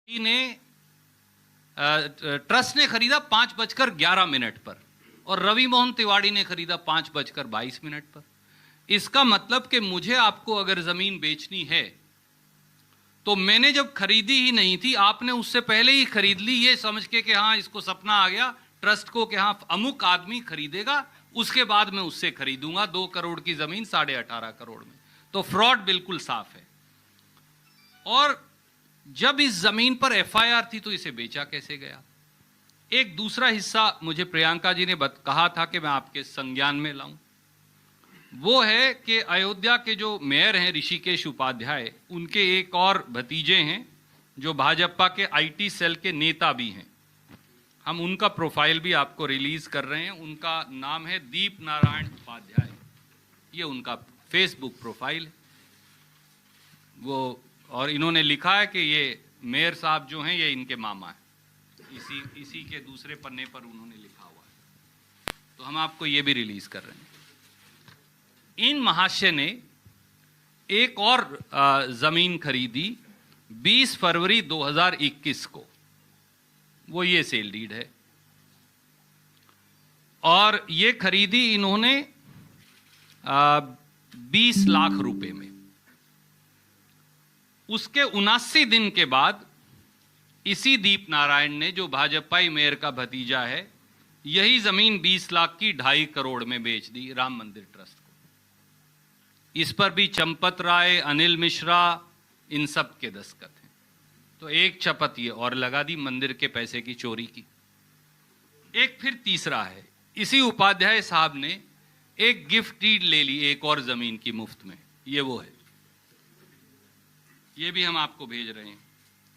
ने ट्रस्ट ने खरीदा 5:11 पर और रवि मोहन तिवारी ने खरीदा 5:22 पर। इसका मतलब कि मुझे आपको अगर जमीन बेचनी है तो मैंने जब खरीदी ही नहीं थी, आपने उससे पहले ही खरीद ली ये समझ के कि हाँ इसको सपना आ गया ट्रस्ट को कि हाँ अमुक आदमी खरीदेगा, उसके बाद मैं उससे खरीदूंगा 2 करोड़ की जमीन 18.5 करोड़ में। तो फ्रॉड बिल्कुल साफ है। और जब इस जमीन पर एफआईआर थी तो इसे बेचा कैसे गया? एक दूसरा हिस्सा मुझे प्रियंका जी ने कहा था कि मैं आपके संज्ञान में लाऊं, वो है कि अयोध्या के जो मेयर हैं ऋषिकेश उपाध्याय, उनके एक और भतीजे हैं जो भाजपा के आईटी सेल के नेता भी हैं। हम उनका प्रोफाइल भी आपको रिलीज कर रहे हैं। उनका नाम है दीप नारायण उपाध्याय, ये उनका फेसबुक प्रोफाइल है वो। और इन्होंने लिखा है कि ये मेयर साहब जो हैं ये इनके मामा हैं, इसी के दूसरे पन्ने पर उन्होंने लिखा हुआ है। तो हम आपको ये भी रिलीज कर रहे हैं। इन महाशय ने एक और जमीन खरीदी 20 फरवरी 2021 को, वो ये सेल डीड है। और ये खरीदी इन्होंने 20 लाख रुपए में। उसके 79 दिन के बाद इसी दीप नारायण ने, जो भाजपाई मेयर का भतीजा है, यही जमीन 20 लाख की 2.5 करोड़ में बेच दी राम मंदिर ट्रस्ट को। इस पर भी चंपत राय, अनिल मिश्रा, इन सब के दस्तखत हैं। तो एक चपत ये और लगा दी मंदिर के पैसे की चोरी की। एक फिर तीसरा है, इसी उपाध्याय साहब ने एक गिफ्ट डीड ले ली एक और जमीन की मुफ्त में, ये वो है, ये भी हम आपको भेज रहे हैं,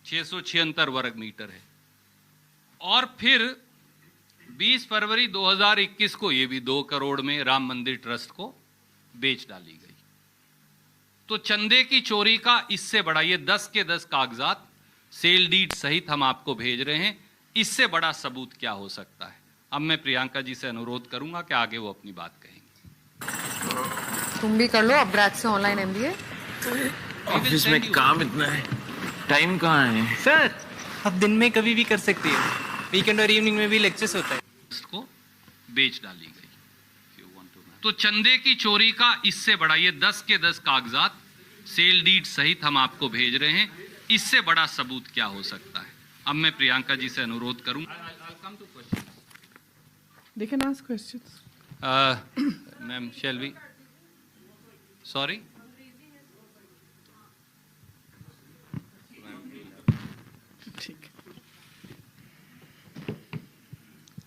676 वर्ग मीटर है। और फिर 20 फरवरी 2021 को ये भी 2 करोड़ में राम मंदिर ट्रस्ट को बेच डाली गई। तो चंदे की चोरी का इससे बड़ा, ये 10 के 10 कागजात सेल डीड सहित हम आपको भेज रहे हैं, इससे बड़ा सबूत क्या हो सकता है? अब मैं प्रियंका जी से अनुरोध करूंगा कि आगे वो अपनी बात कहेंगे। तुम भी कर लो अब ब्रैक से ऑनलाइन एमबीए। ऑफिस में काम इतना है, टाइम कहाँ है? सर आप दिन में कभी भी कर सकते हैं, वीकेंड और इवनिंग में भी लेक्चर्स होता है। इसको बेच डाली गई। तो चंदे की चोरी का इससे बड़ा, ये 10 के 10 कागजात सेल डीड सहित हम आपको भेज रहे हैं, इससे बड़ा सबूत क्या हो सकता है? अब मैं प्रियंका जी से अनुरोध करूंगा। They can ask questions. Ma'am, shall we? Sorry?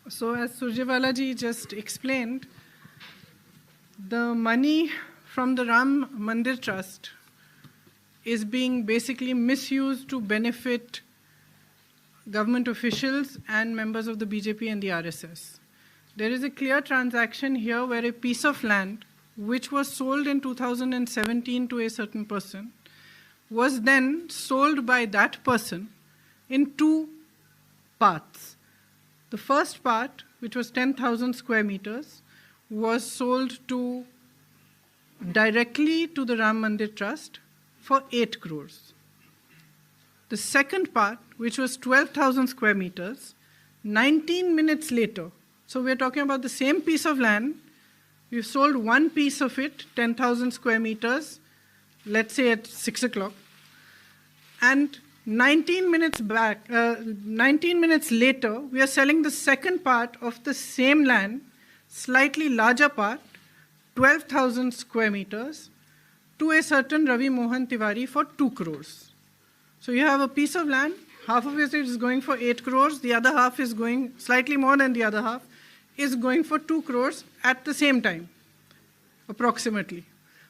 So as Surjewala ji just explained, the money from the Ram Mandir Trust is being basically misused to benefit government officials and members of the BJP and the RSS. There is a clear transaction here where a piece of land which was sold in 2017 to a certain person was then sold by that person in 2 parts. The first part, which was 10,000 square meters, was sold directly to the Ram Mandir Trust for 8 crores. The second part, which was 12,000 square meters, 19 minutes later, so we're talking about the same piece of land, we've sold one piece of it, 10,000 square meters, let's say at 6 o'clock, and 19 minutes later, we are selling the second part of the same land, slightly larger part, 12,000 square meters, to a certain Ravi Mohan Tiwari for 2 crores. So you have a piece of land, half of it is going for 8 crores, the other half is going, slightly more than the other half, is going for 2 crores at the same time, approximately.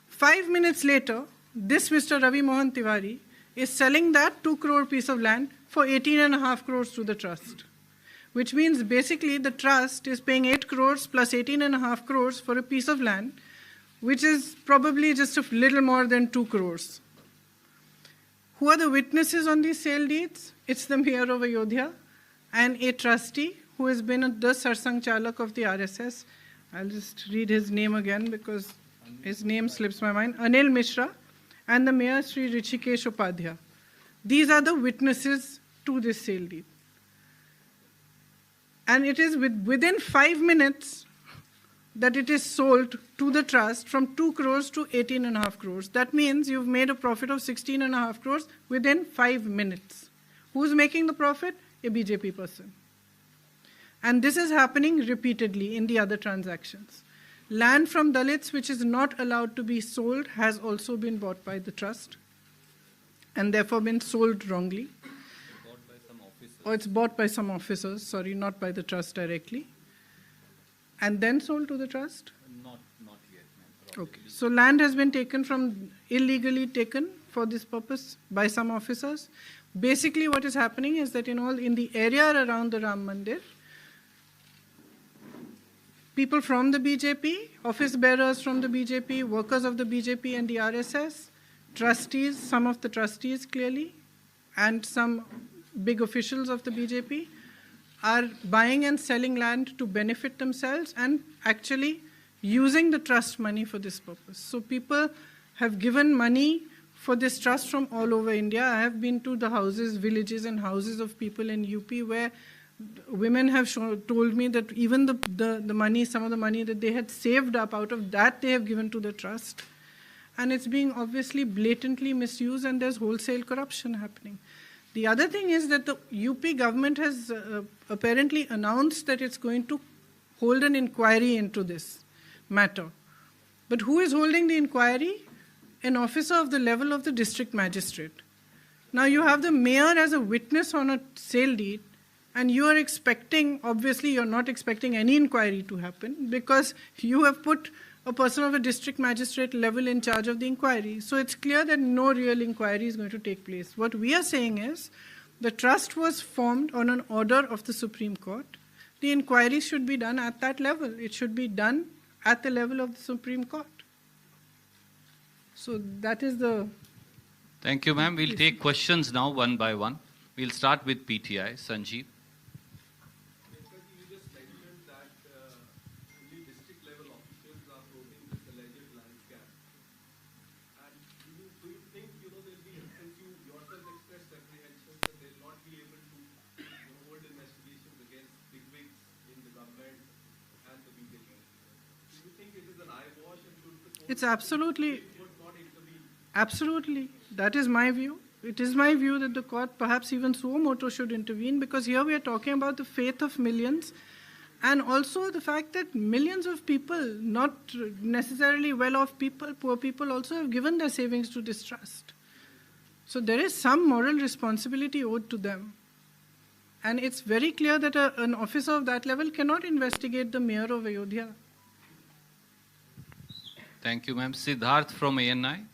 5 minutes later, this Mr. Ravi Mohan Tiwari is selling that 2 crore piece of land for 18.5 crores to the trust, which means basically the trust is paying 8 crores plus 18.5 crores for a piece of land, which is probably just a little more than 2 crores. Who are the witnesses on these sale deeds? It's the mayor of Ayodhya and a trustee who has been the Sarsang Chalak of the RSS. I'll just read his name again because his name slips my mind. Anil Mishra and the mayor Sri Hrishikesh Upadhyay. These are the witnesses to this sale deed. And it is within 5 minutes that it is sold to the trust from 2 crores to 18.5 crores. That means you've made a profit of 16.5 crores within 5 minutes. Who's making the profit? A BJP person. And this is happening repeatedly in the other transactions. Land from Dalits, which is not allowed to be sold, has also been bought by the trust and therefore been sold wrongly. Or it's bought by some officers, sorry, not by the trust directly. And then sold to the trust? Not yet, ma'am. Okay. So land has been illegally taken for this purpose by some officers. Basically what is happening is that in the area around the Ram Mandir, people from the BJP, office bearers from the BJP, workers of the BJP and the RSS, trustees, some of the trustees clearly, and some big officials of the BJP are buying and selling land to benefit themselves and actually using the trust money for this purpose. So people have given money for this trust from all over India. I have been to the houses, villages and houses of people in UP where women have told me that even the money, some of the money that they had saved up, out of that they have given to the trust. And it's being obviously blatantly misused and there's wholesale corruption happening. The other thing is that the UP government has apparently announced that it's going to hold an inquiry into this matter. But who is holding the inquiry? An officer of the level of the district magistrate. Now you have the mayor as a witness on a sale deed, and you are expecting, obviously you're not expecting any inquiry to happen because you have put a person of a district magistrate level in charge of the inquiry. So it's clear that no real inquiry is going to take place. What we are saying is the trust was formed on an order of the Supreme Court. The inquiry should be done at that level. It should be done at the level of the Supreme Court. So that is the... Thank you, ma'am. We'll take questions now one by one. We'll start with PTI. Sanjeev. It's absolutely, that is my view. It is my view that the court, perhaps even suo motu, should intervene because here we are talking about the faith of millions and also the fact that millions of people, not necessarily well-off people, poor people also have given their savings to this trust. So there is some moral responsibility owed to them. And it's very clear that an officer of that level cannot investigate the mayor of Ayodhya. Thank you, ma'am. Siddharth from ANI.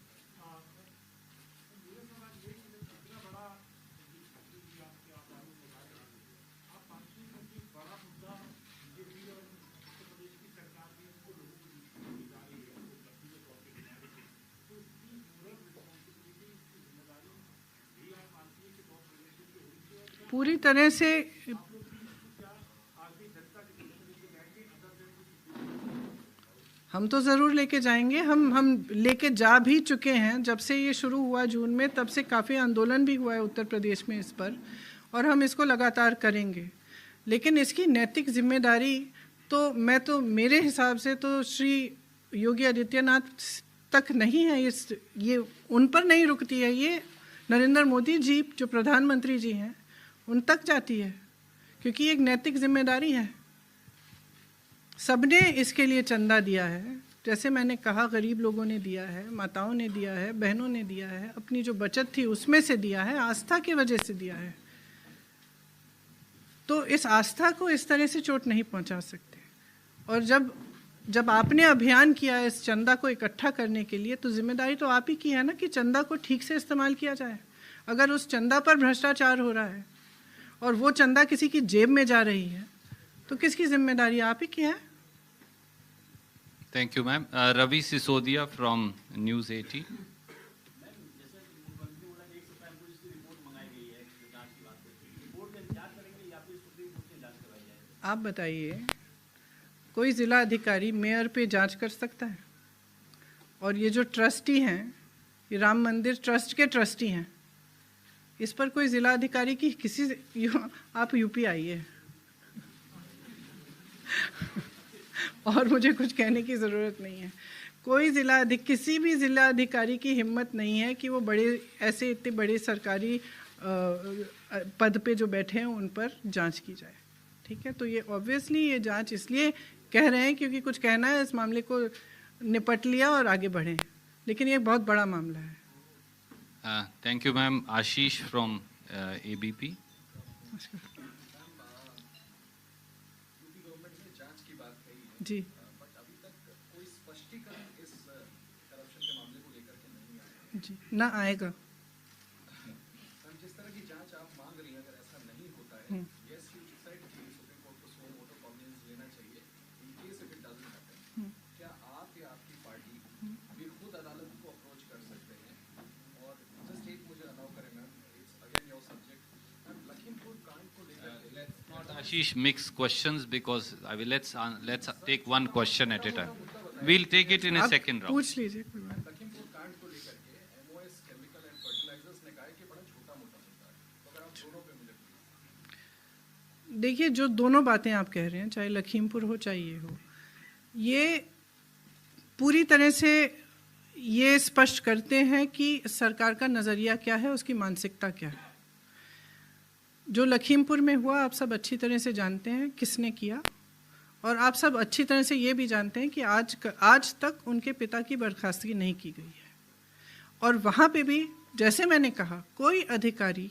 पूरी तरह से हम तो ज़रूर लेके जाएंगे, हम लेके जा भी चुके हैं। जब से ये शुरू हुआ जून में, तब से काफ़ी आंदोलन भी हुआ है उत्तर प्रदेश में इस पर, और हम इसको लगातार करेंगे। लेकिन इसकी नैतिक जिम्मेदारी तो मेरे हिसाब से तो श्री योगी आदित्यनाथ तक नहीं है, ये उन पर नहीं रुकती है, ये नरेंद्र मोदी जी जो प्रधानमंत्री जी हैं उन तक जाती है, क्योंकि एक नैतिक जिम्मेदारी है। सबने इसके लिए चंदा दिया है, जैसे मैंने कहा गरीब लोगों ने दिया है, माताओं ने दिया है, बहनों ने दिया है, अपनी जो बचत थी उसमें से दिया है, आस्था की वजह से दिया है। तो इस आस्था को इस तरह से चोट नहीं पहुंचा सकते। और जब आपने अभियान किया है इस चंदा को इकट्ठा करने के लिए, तो जिम्मेदारी तो आप ही की है ना कि चंदा को ठीक से इस्तेमाल किया जाए। अगर उस चंदा पर भ्रष्टाचार हो रहा है और वो चंदा किसी की जेब में जा रही है, तो किसकी जिम्मेदारी? आप ही की है। Thank you, ma'am. Ravi Sisodia from News 18. आप बताइए, कोई ज़िला अधिकारी मेयर पे जांच कर सकता है? और ये जो ट्रस्टी हैं, ये राम मंदिर ट्रस्ट के ट्रस्टी हैं, इस पर कोई जिला अधिकारी की आप यूपी आइए और मुझे कुछ कहने की ज़रूरत नहीं है। किसी भी जिला अधिकारी की हिम्मत नहीं है कि वो ऐसे इतने बड़े सरकारी पद पे जो बैठे हैं उन पर जांच की जाए। ठीक है, तो ये ऑब्वियसली ये जांच इसलिए कह रहे हैं क्योंकि कुछ कहना है, इस मामले को निपट लिया और आगे बढ़ें, लेकिन ये बहुत बड़ा मामला है। Thank you ma'am. Ashish from ABP. जी, जी ना आएगा। जिस तरह की जांच आप मांग रही हैं, अगर ऐसा नहीं होता है, yes you decide कि सुप्रीम कोर्ट को सो मोटो कॉग्निजेंस लेना चाहिए, in case if it doesn't happen, क्या आप या आपकी पार्टी भी खुद अदालत को अप्रोच कर सकते हैं? और जस्ट एक मुझे अलाउ करें ma'am, it's again your subject. Ma'am Lakhimpur कांड को लेकर Let's not Ashish mix questions because let's take one question at a time. We'll take it in a आप second round. पूछ लीजिए कोई बात। लखीमपुर कांड को लेकर के एमओएस केमिकल एंड फर्टिलाइजर्स ने कहा है कि बड़ा छोटा मोटा मुद्दा है, तो अगर आप दोनों पे मुझे देखिए, जो दोनों बातें आप कह रहे हैं, चाहे लखीमपुर हो चाहे ये हो, ये पूरी तरह से ये स्पष्ट करते हैं कि सरकार का नज़रिया क्या है, उसकी मानसिकता क्या है। जो लखीमपुर में हुआ आप सब अच्छी तरह से जानते हैं किसने किया, और आप सब अच्छी तरह से ये भी जानते हैं कि आज तक उनके पिता की बर्खास्तगी नहीं की गई है। और वहाँ पे भी जैसे मैंने कहा, कोई अधिकारी,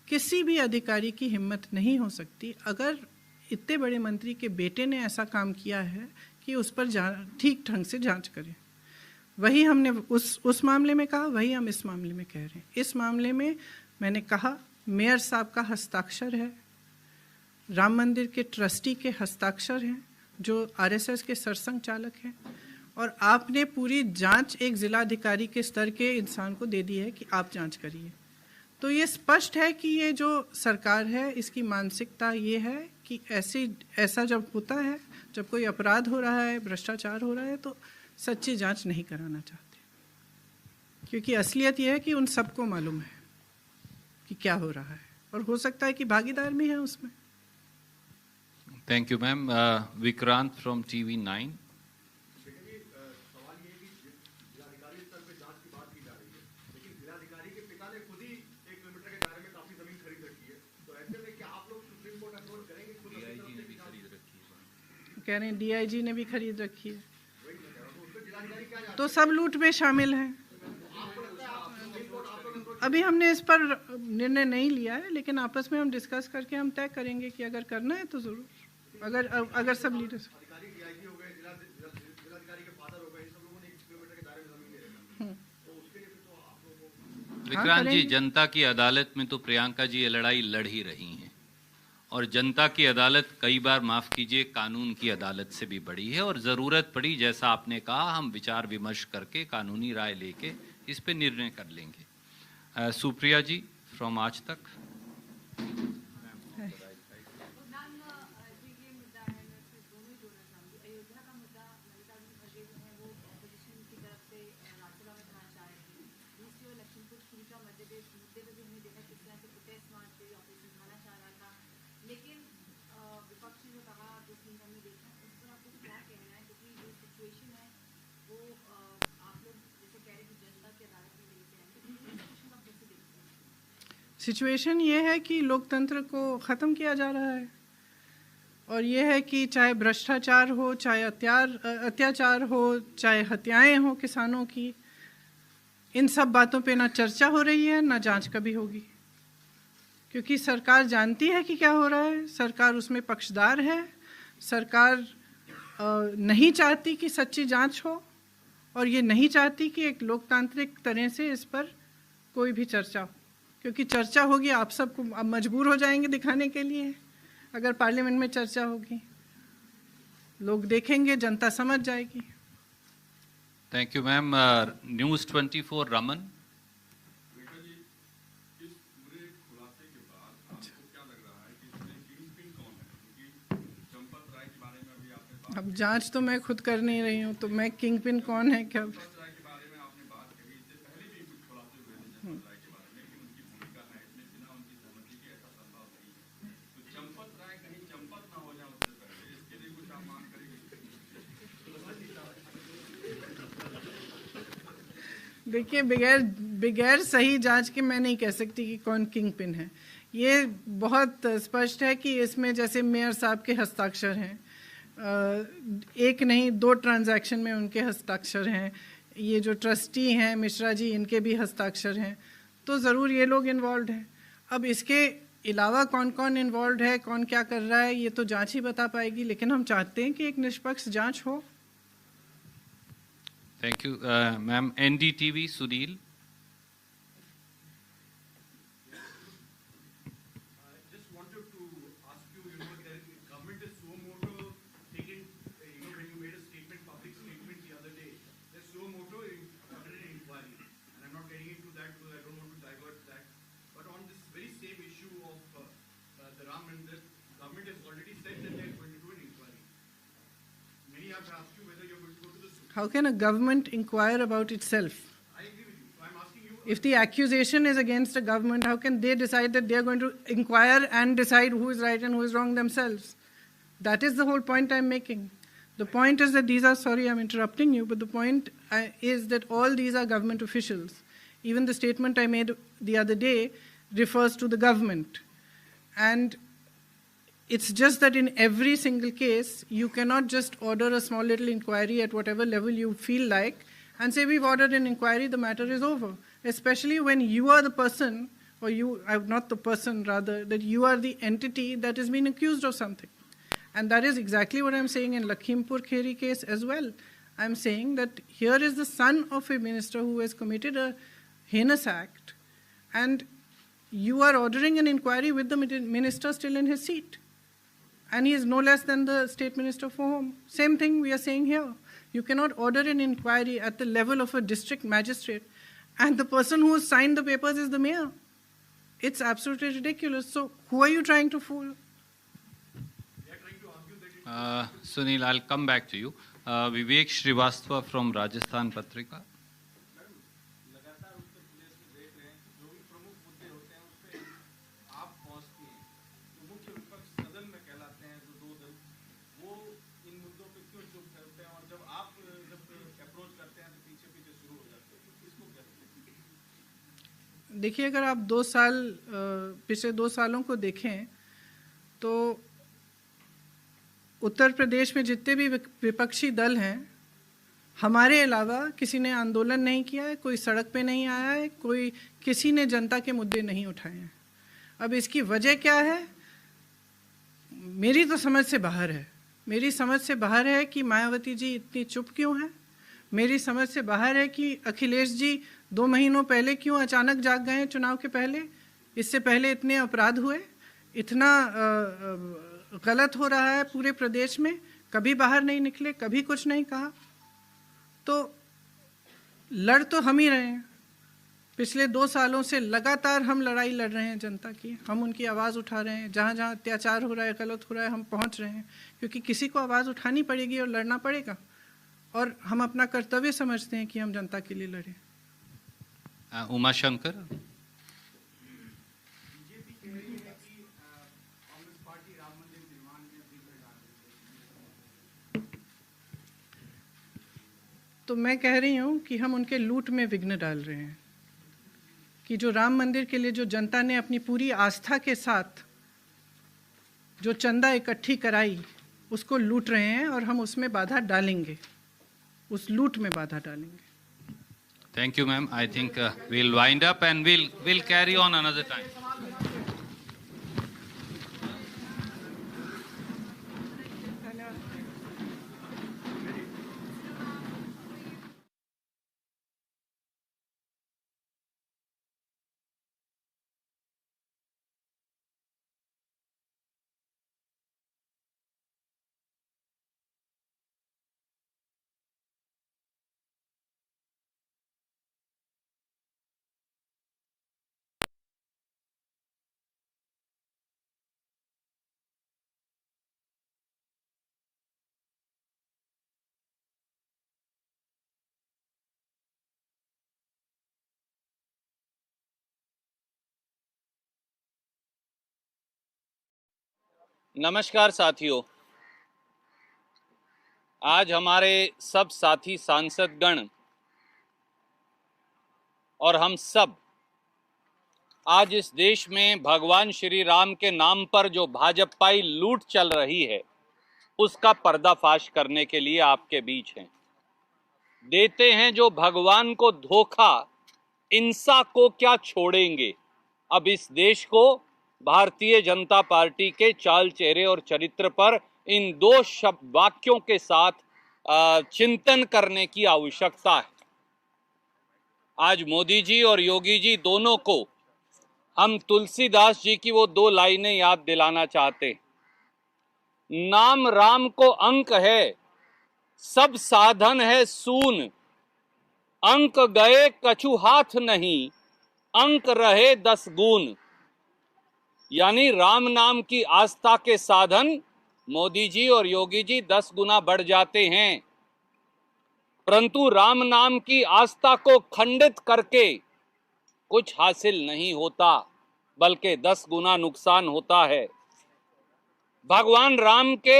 किसी भी अधिकारी की हिम्मत नहीं हो सकती अगर इतने बड़े मंत्री के बेटे ने ऐसा काम किया है कि उस पर ठीक ढंग से जांच करें। वही हमने उस मामले में कहा, वही हम इस मामले में कह रहे हैं। इस मामले में मैंने कहा मेयर साहब का हस्ताक्षर है, राम मंदिर के ट्रस्टी के हस्ताक्षर हैं जो आरएसएस के सरसंघ चालक हैं, और आपने पूरी जांच एक जिलाधिकारी के स्तर के इंसान को दे दी है कि आप जांच करिए। तो ये स्पष्ट है कि ये जो सरकार है इसकी मानसिकता ये है कि ऐसा जब होता है, जब कोई अपराध हो रहा है, भ्रष्टाचार हो रहा है, तो सच्ची जांच नहीं कराना चाहते, क्योंकि असलियत ये है कि उन सबको मालूम है कि क्या हो रहा है, और हो सकता है कि भागीदार भी हैं उसमें। Thank you, ma'am. Vikrant from TV9. सवाल ये है कि जिलाधिकारी स्तर पे जांच की बात की जा रही है, लेकिन जिलाधिकारी के पिता ने खुद ही 1 किलोमीटर के दायरे में काफी जमीन खरीद रखी है, तो ऐसे में क्या आप लोग सुप्रीम कोर्ट अप्रोच करेंगे? खुद डीआईजी ने भी खरीद रखी है, कह रहे हैं डीआईजी ने भी खरीद रखी है, तो सब लूट में शामिल हैं। अभी हमने इस पर निर्णय नहीं लिया है, लेकिन आपस में हम डिस्कस करके हम तय करेंगे कि अगर करना है तो जरूर, अगर सब लीडर्स अधिकारी डीआईजी हो गए, जिलाधिकारी के फादर हो गए, सब लोगों ने 1 किलोमीटर के दायरे में जमीन ले रखी है, तो उसके लिए तो आप लोगों को विक्रांत जी, जनता की अदालत में तो प्रियंका जी ये लड़ाई लड़ ही रही हैं, और जनता की अदालत कई बार, माफ कीजिए, कानून की अदालत से भी बड़ी है, और ज़रूरत पड़ी, जैसा आपने कहा, हम विचार विमर्श करके कानूनी राय लेके इस पे निर्णय कर लेंगे। सुप्रिया जी फ्रॉम आज तक। सिचुएशन ये है कि लोकतंत्र को ख़त्म किया जा रहा है, और ये है कि चाहे भ्रष्टाचार हो, चाहे अत्याचार हो, चाहे हत्याएं हो किसानों की, इन सब बातों पे ना चर्चा हो रही है, ना जांच कभी होगी, क्योंकि सरकार जानती है कि क्या हो रहा है, सरकार उसमें पक्षदार है, सरकार नहीं चाहती कि सच्ची जांच हो, और ये नहीं चाहती कि एक लोकतांत्रिक तरह से इस पर कोई भी चर्चा हो, क्योंकि चर्चा होगी आप सबको अब मजबूर हो जाएंगे दिखाने के लिए। अगर पार्लियामेंट में चर्चा होगी, लोग देखेंगे, जनता समझ जाएगी। Thank you ma'am. News 24 Raman. अब जांच तो मैं खुद कर नहीं रही हूँ, तो मैं किंग पिन कौन है क्या? देखिए, बगैर बगैर सही जांच के मैं नहीं कह सकती कि कौन किंग पिन है। ये बहुत स्पष्ट है कि इसमें जैसे मेयर साहब के हस्ताक्षर हैं, एक नहीं 2 ट्रांजैक्शन में उनके हस्ताक्षर हैं, ये जो ट्रस्टी हैं मिश्रा जी इनके भी हस्ताक्षर हैं, तो ज़रूर ये लोग इन्वॉल्व हैं। अब इसके अलावा कौन कौन इन्वॉल्व है, कौन क्या कर रहा है, ये तो जांच ही बता पाएगी, लेकिन हम चाहते हैं कि एक निष्पक्ष जांच हो। Thank you ma'am. NDTV Sunil. Just wanted to ask you, the government is so moto taking, when you made a statement, public statement the other day, they're so moto ordered an inquiry. And I'm not getting into that because I don't want to divert that. But on this very same issue of the Ram Mandir, government has already said that they're going to do an inquiry. Many have asked you whether you're going to go to the Supreme. How can a government inquire about itself? I agree with you. So I'm asking you. If the accusation is against a government, how can they decide that they are going to inquire and decide who is right and who is wrong themselves? That is the whole point I'm making. The point is that these are, sorry I'm interrupting you, but the point is that all these are government officials. Even the statement I made the other day refers to the government. And it's just that in every single case, you cannot just order a small little inquiry at whatever level you feel like and say, we've ordered an inquiry, the matter is over. Especially when you are the person, or you, not the person rather, that you are the entity that is being accused of something. And that is exactly what I'm saying in Lakhimpur Kheri case as well. I'm saying that here is the son of a minister who has committed a heinous act, and you are ordering an inquiry with the minister still in his seat. And he is no less than the state minister for home. Same thing we are saying here. You cannot order an inquiry at the level of a district magistrate, and the person who has signed the papers is the mayor. It's absolutely ridiculous. So who are you trying to fool? Sunil, I'll come back to you. Vivek Srivastava from Rajasthan Patrika. देखिए, अगर आप 2 साल पिछले 2 सालों को देखें तो उत्तर प्रदेश में जितने भी विपक्षी दल हैं, हमारे अलावा किसी ने आंदोलन नहीं किया है, कोई सड़क पे नहीं आया है, कोई किसी ने जनता के मुद्दे नहीं उठाए हैं। अब इसकी वजह क्या है? मेरी तो समझ से बाहर है। मेरी समझ से बाहर है कि मायावती जी इतनी चुप क्यों हैं। मेरी समझ से बाहर है कि अखिलेश जी 2 महीनों पहले क्यों अचानक जाग गए हैं चुनाव के पहले। इससे पहले इतने अपराध हुए, इतना गलत हो रहा है पूरे प्रदेश में, कभी बाहर नहीं निकले, कभी कुछ नहीं कहा। तो लड़ तो हम ही रहे हैं। पिछले 2 सालों से लगातार हम लड़ाई लड़ रहे हैं जनता की। हम उनकी आवाज़ उठा रहे हैं, जहाँ जहाँ अत्याचार हो रहा है, गलत हो रहा है, हम पहुँच रहे हैं, क्योंकि किसी को आवाज़ उठानी पड़ेगी और लड़ना पड़ेगा। और हम अपना कर्तव्य समझते हैं कि हम जनता के लिए लड़ें। उमा शंकर। तो मैं कह रही हूँ कि हम उनके लूट में विघ्न डाल रहे हैं, कि जो राम मंदिर के लिए जो जनता ने अपनी पूरी आस्था के साथ जो चंदा इकट्ठी कराई, उसको लूट रहे हैं और हम उसमें बाधा डालेंगे, उस लूट में बाधा डालेंगे। Thank you, ma'am. I think we'll wind up and we'll carry on another time. नमस्कार साथियों, आज हमारे सब साथी सांसद गण और हम सब आज इस देश में भगवान श्री राम के नाम पर जो भाजपाई लूट चल रही है उसका पर्दाफाश करने के लिए आपके बीच हैं। देते हैं जो भगवान को धोखा, इंसा को क्या छोड़ेंगे। अब इस देश को भारतीय जनता पार्टी के चाल चेहरे और चरित्र पर इन दो शब्द वाक्यों के साथ चिंतन करने की आवश्यकता है। आज मोदी जी और योगी जी दोनों को हम तुलसीदास जी की वो दो लाइनें याद दिलाना चाहते हैं। नाम राम को अंक है, सब साधन है सून, अंक गए कछु हाथ नहीं, अंक रहे 10 गुण। यानी राम नाम की आस्था के साधन मोदी जी और योगी जी 10 गुना बढ़ जाते हैं, परंतु राम नाम की आस्था को खंडित करके कुछ हासिल नहीं होता, बल्कि 10 गुना नुकसान होता है। भगवान राम के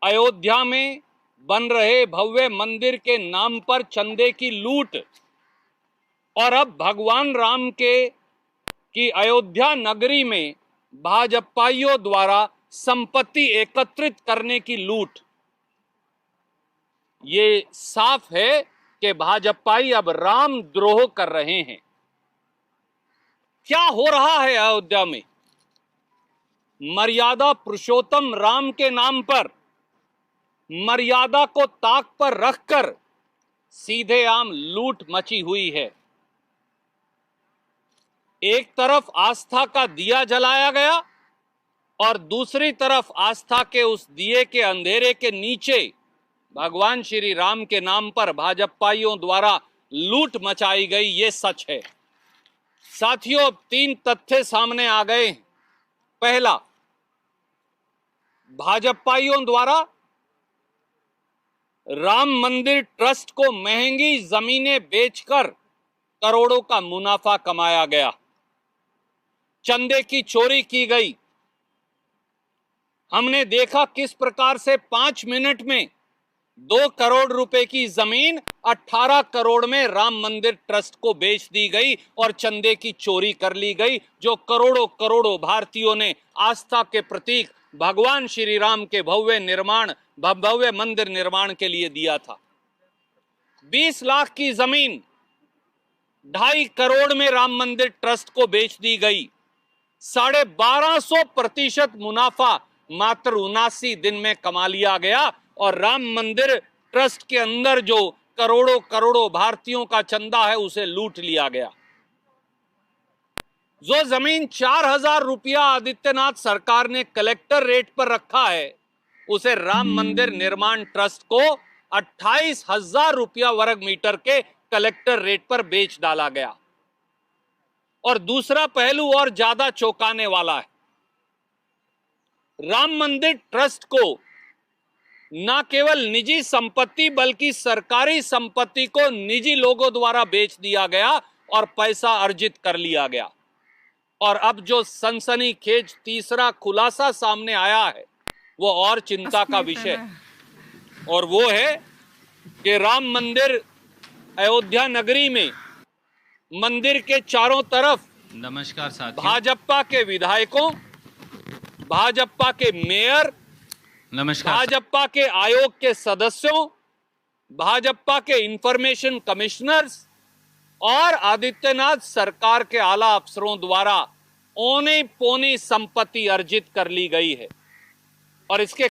अयोध्या में बन रहे भव्य मंदिर के नाम पर चंदे की लूट और अब भगवान राम की अयोध्या नगरी में भाजपाइयों द्वारा संपत्ति एकत्रित करने की लूट, ये साफ है कि भाजपाई अब राम द्रोह कर रहे हैं। क्या हो रहा है अयोध्या में? मर्यादा पुरुषोत्तम राम के नाम पर मर्यादा को ताक पर रखकर सीधे आम लूट मची हुई है। एक तरफ आस्था का दिया जलाया गया और दूसरी तरफ आस्था के उस दिए के अंधेरे के नीचे भगवान श्री राम के नाम पर भाजपाइयों द्वारा लूट मचाई गई, ये सच है। साथियों, अब 3 तथ्य सामने आ गए हैं। पहला, भाजपाइयों द्वारा राम मंदिर ट्रस्ट को महंगी जमीनें बेचकर करोड़ों का मुनाफा कमाया गया, चंदे की चोरी की गई। हमने देखा किस प्रकार से 5 मिनट में 2 करोड़ रुपए की जमीन 18 करोड़ में राम मंदिर ट्रस्ट को बेच दी गई और चंदे की चोरी कर ली गई, जो करोड़ों करोड़ों भारतीयों ने आस्था के प्रतीक भगवान श्री राम के भव्य मंदिर निर्माण के लिए दिया था। 20 लाख की जमीन 2.5 करोड़ में राम मंदिर ट्रस्ट को बेच दी गई। 1250% मुनाफा मात्र 79 दिन में कमा लिया गया और राम मंदिर ट्रस्ट के अंदर जो करोड़ों करोड़ों भारतीयों का चंदा है उसे लूट लिया गया। जो जमीन 4000 रुपया आदित्यनाथ सरकार ने कलेक्टर रेट पर रखा है, उसे राम मंदिर निर्माण ट्रस्ट को 28,000 रुपया वर्ग मीटर के कलेक्टर रेट पर बेच डाला गया। और दूसरा पहलू और ज्यादा चौंकाने वाला है। राम मंदिर ट्रस्ट को न केवल निजी संपत्ति बल्कि सरकारी संपत्ति को निजी लोगों द्वारा बेच दिया गया और पैसा अर्जित कर लिया गया। और अब जो सनसनीखेज तीसरा खुलासा सामने आया है वो और चिंता का विषय, और वो है कि राम मंदिर अयोध्या नगरी में मंदिर के चारों तरफ नमस्कार साथियों, भाजपा के विधायकों, भाजपा के मेयर, नमस्कार, भाजपा के आयोग के सदस्यों, भाजपा के इंफॉर्मेशन कमिश्नर्स और आदित्यनाथ सरकार के आला अफसरों द्वारा औने पौने संपत्ति अर्जित कर ली गई है। और इसके